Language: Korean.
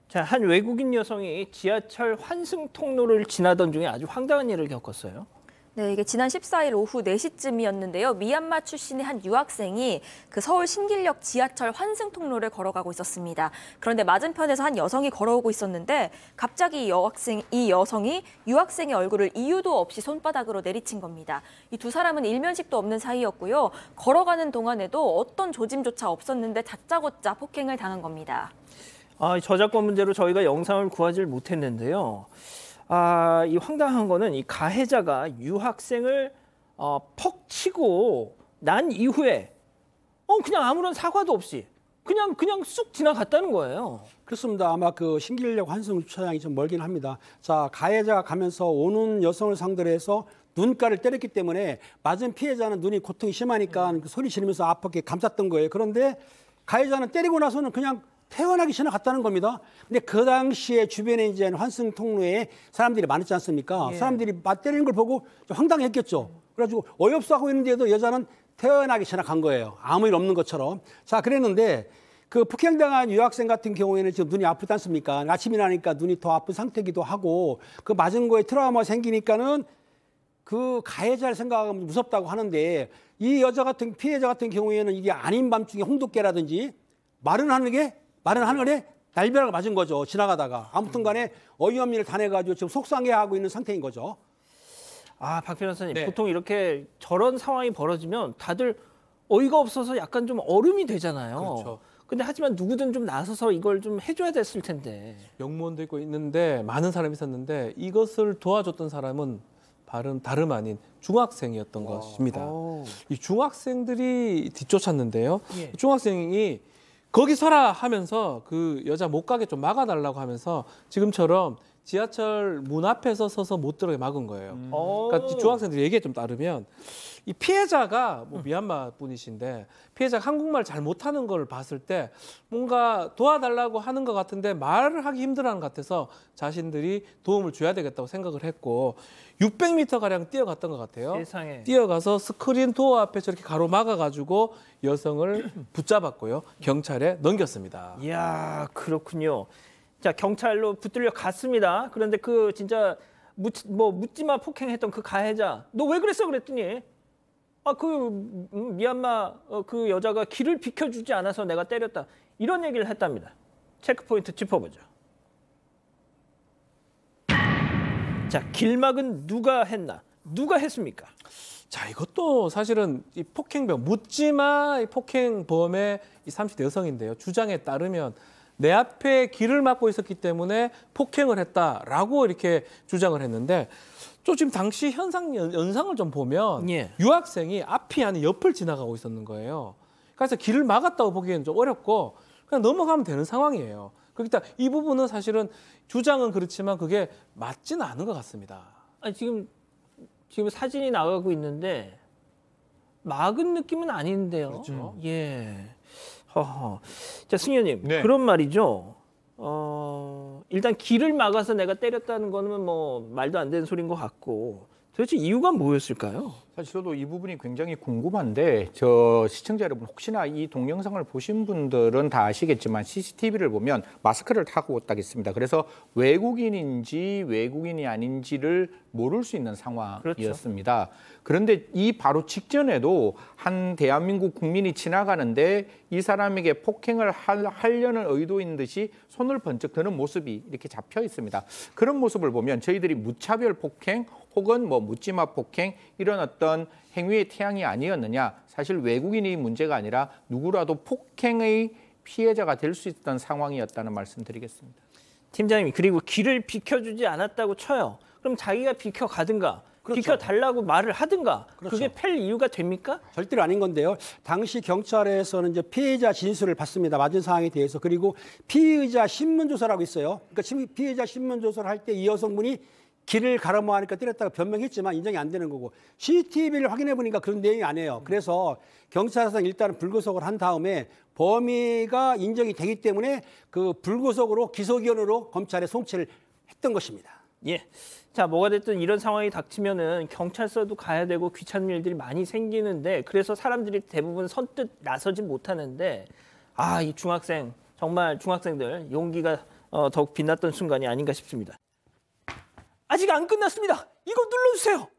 자, 한 외국인 여성이 지하철 환승 통로를 지나던 중에 아주 황당한 일을 겪었어요. 네, 이게 지난 14일 오후 4시쯤이었는데요. 미얀마 출신의 한 유학생이 그 서울 신길역 지하철 환승 통로를 걸어가고 있었습니다. 그런데 맞은편에서 한 여성이 걸어오고 있었는데 갑자기 이 여성이 유학생의 얼굴을 이유도 없이 손바닥으로 내리친 겁니다. 이 두 사람은 일면식도 없는 사이였고요. 걸어가는 동안에도 어떤 조짐조차 없었는데 다짜고짜 폭행을 당한 겁니다. 저작권 문제로 저희가 영상을 구하지 못했는데요. 이 황당한 거는 이 가해자가 유학생을 퍽 치고 난 이후에 그냥 아무런 사과도 없이 그냥 쑥 지나갔다는 거예요. 그렇습니다. 아마 그 신길역 환승 주차장이 좀 멀긴 합니다. 자, 가해자가 가면서 오는 여성을 상대로 해서 눈가를 때렸기 때문에 맞은 피해자는 눈이 고통이 심하니까 소리 지르면서 아프게 감쌌던 거예요. 그런데 가해자는 때리고 나서는 그냥 태어나기 지나갔다는 겁니다. 근데 그 당시에 주변에 이제 환승 통로에 사람들이 많았지 않습니까? 예. 사람들이 맞때리는 걸 보고 좀 황당했겠죠. 그래가지고 어이없어 하고 있는데도 여자는 태어나기 지나간 거예요. 아무 일 없는 것처럼. 자, 그랬는데 그 폭행당한 유학생 같은 경우에는 지금 눈이 아프지 않습니까? 아침이 나니까 눈이 더 아픈 상태이기도 하고 그 맞은 거에 트라우마 생기니까는 그 가해자를 생각하면 무섭다고 하는데 이 여자 같은 피해자 같은 경우에는 이게 아닌 밤중에 홍두깨라든지 말은 하늘에 날벼락을 맞은 거죠. 지나가다가. 아무튼 간에 어이없는 일을 당해가지고 지금 속상해하고 있는 상태인 거죠. 박 변호사님, 네. 보통 이렇게 저런 상황이 벌어지면 다들 어이가 없어서 약간 좀 얼음이 되잖아요. 그렇죠. 근데 하지만 누구든 좀 나서서 이걸 좀 해줘야 됐을 텐데. 영무원도 있고 있는데 많은 사람이 있었는데 이것을 도와줬던 사람은 다름 아닌 중학생이었던 것입니다. 이 중학생들이 뒤쫓았는데요. 예. 중학생이 거기 서라 하면서 그 여자 못 가게 좀 막아달라고 하면서 지금처럼 지하철 문 앞에서 서서 못 들어가게 막은 거예요. 그러니까 중학생들 얘기에 좀 따르면 이 피해자가 미얀마 분이신데 피해자가 한국말 잘 못하는 걸 봤을 때 뭔가 도와달라고 하는 것 같은데 말을 하기 힘들어하는 것 같아서 자신들이 도움을 줘야 되겠다고 생각을 했고 600m가량 뛰어갔던 것 같아요. 세상에. 뛰어가서 스크린 도어 앞에 저렇게 가로막아가지고 여성을 붙잡았고요. 경찰에 넘겼습니다. 이야, 그렇군요. 자, 경찰로 붙들려 갔습니다. 그런데 그 진짜 묻지마 폭행했던 그 가해자, 너 왜 그랬어? 그랬더니 미얀마 그 여자가 길을 비켜주지 않아서 내가 때렸다. 이런 얘기를 했답니다. 체크포인트 짚어보죠. 자, 길막은 누가 했나? 누가 했습니까? 자, 이것도 사실은 이 폭행범, 묻지마 폭행범의 이 30대 여성인데요. 주장에 따르면 내 앞에 길을 막고 있었기 때문에 폭행을 했다라고 이렇게 주장을 했는데 또 지금 당시 연상을 좀 보면 예. 유학생이 앞이 아닌 옆을 지나가고 있었는 거예요. 그래서 길을 막았다고 보기에는 좀 어렵고 그냥 넘어가면 되는 상황이에요. 그러니까 이 부분은 사실은 주장은 그렇지만 그게 맞지는 않은 것 같습니다. 지금 사진이 나가고 있는데 막은 느낌은 아닌데요. 그렇죠. 예. 허허. 자, 승현님, 네. 그런 말이죠. 일단 길을 막아서 내가 때렸다는 거는 말도 안 되는 소리인 것 같고 도대체 이유가 뭐였을까요? 사실 저도 이 부분이 굉장히 궁금한데 저 시청자 여러분 혹시나 이 동영상을 보신 분들은 다 아시겠지만 CCTV를 보면 마스크를 타고 있다겠습니다. 그래서 외국인인지 외국인이 아닌지를 모를 수 있는 상황이었습니다. 그렇죠. 그런데 이 바로 직전에도 한 대한민국 국민이 지나가는데 이 사람에게 폭행을 하려는 의도인 듯이 손을 번쩍 드는 모습이 이렇게 잡혀 있습니다. 그런 모습을 보면 저희들이 무차별 폭행 혹은 묻지마 폭행 이런 어떤 행위의 태양이 아니었느냐. 사실 외국인이 문제가 아니라 누구라도 폭행의 피해자가 될 수 있던 상황이었다는 말씀드리겠습니다. 팀장님이 그리고 길을 비켜주지 않았다고 쳐요. 그럼 자기가 비켜가든가 그렇죠. 비켜달라고 말을 하든가 그렇죠. 그게 팰 이유가 됩니까? 절대로 아닌 건데요. 당시 경찰에서는 이제 피해자 진술을 받습니다. 맞은 상황에 대해서. 그리고 피의자 신문조사라고 있어요. 그러니까 피해자 신문조사를 할 때 이 여성분이 길을 가로막으니까 때렸다가 변명했지만 인정이 안 되는 거고 CCTV를 확인해 보니까 그런 내용이 아니에요. 그래서 경찰에서는 일단은 불구속을 한 다음에 범위가 인정이 되기 때문에 그 불구속으로 기소기원으로 검찰에 송치를 했던 것입니다. 예. 자, 뭐가 됐든 이런 상황이 닥치면은 경찰서도 가야 되고 귀찮은 일들이 많이 생기는데 그래서 사람들이 대부분 선뜻 나서지 못하는데 이 중학생 정말 중학생들 용기가 더욱 빛났던 순간이 아닌가 싶습니다. 아직 안 끝났습니다. 이거 눌러주세요.